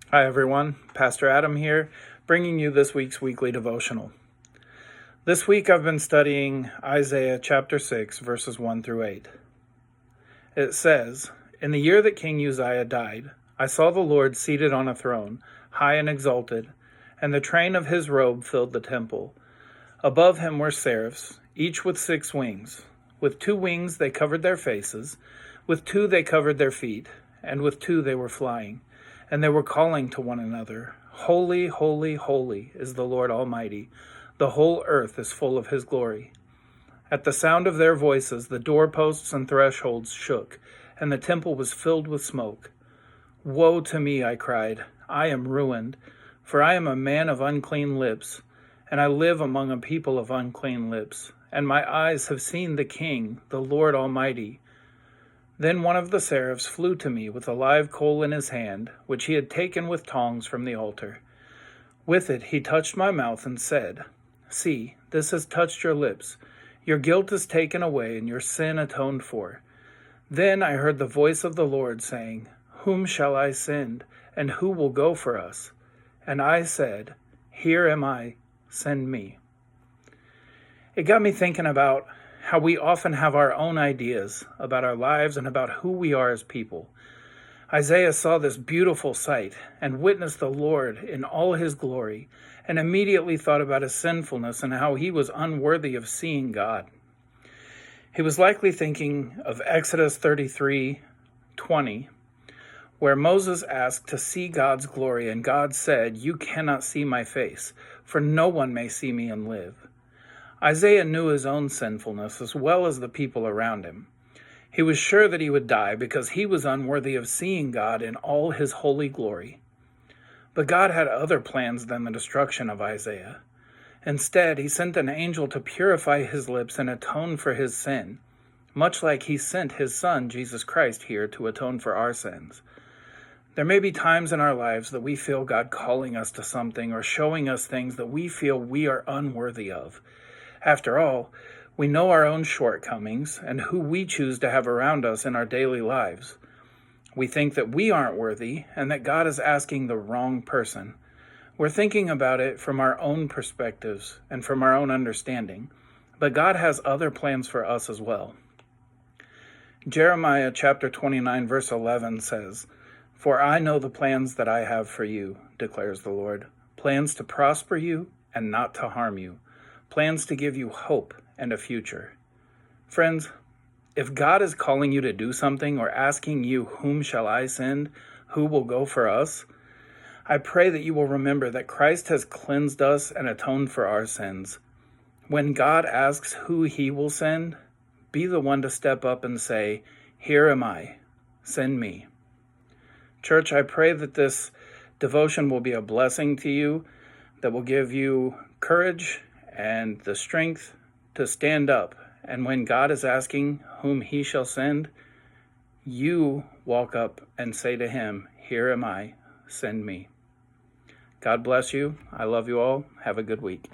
Hi everyone, Pastor Adam here, bringing you this week's weekly devotional. This week I've been studying Isaiah chapter 6, verses 1 through 8. It says, "In the year that King Uzziah died, I saw the Lord seated on a throne, high and exalted, and the train of his robe filled the temple. Above him were seraphs, each with 6 wings. With 2 wings they covered their faces, with 2 they covered their feet, and with 2 they were flying. And they were calling to one another, 'Holy, holy, holy is the Lord Almighty. The whole earth is full of his glory.' At the sound of their voices, the doorposts and thresholds shook, and the temple was filled with smoke. 'Woe to me,' I cried. 'I am ruined, for I am a man of unclean lips, and I live among a people of unclean lips, and my eyes have seen the King, the Lord Almighty.' Then one of the seraphs flew to me with a live coal in his hand, which he had taken with tongs from the altar. With it he touched my mouth and said, 'See, this has touched your lips. Your guilt is taken away and your sin atoned for.' Then I heard the voice of the Lord saying, 'Whom shall I send, and who will go for us?' And I said, 'Here am I, send me.'" It got me thinking about how we often have our own ideas about our lives and about who we are as people. Isaiah saw this beautiful sight and witnessed the Lord in all his glory, and immediately thought about his sinfulness and how he was unworthy of seeing God. He was likely thinking of Exodus 33:20, where Moses asked to see God's glory, and God said, "You cannot see my face, for no one may see me and live." Isaiah knew his own sinfulness as well as the people around him. He was sure that he would die because he was unworthy of seeing God in all his holy glory. But God had other plans than the destruction of Isaiah. Instead, he sent an angel to purify his lips and atone for his sin, much like he sent his Son, Jesus Christ, here to atone for our sins. There may be times in our lives that we feel God calling us to something or showing us things that we feel we are unworthy of. After all, we know our own shortcomings and who we choose to have around us in our daily lives. We think that we aren't worthy and that God is asking the wrong person. We're thinking about it from our own perspectives and from our own understanding, but God has other plans for us as well. Jeremiah chapter 29 verse 11 says, "For I know the plans that I have for you, declares the Lord, plans to prosper you and not to harm you, plans to give you hope and a future." Friends, if God is calling you to do something or asking you, "Whom shall I send? Who will go for us?" I pray that you will remember that Christ has cleansed us and atoned for our sins. When God asks who he will send, be the one to step up and say, "Here am I, send me." Church, I pray that this devotion will be a blessing to you, that will give you courage and the strength to stand up. And when God is asking whom he shall send, you walk up and say to him, "Here am I, send me." God bless you. I love you all. Have a good week.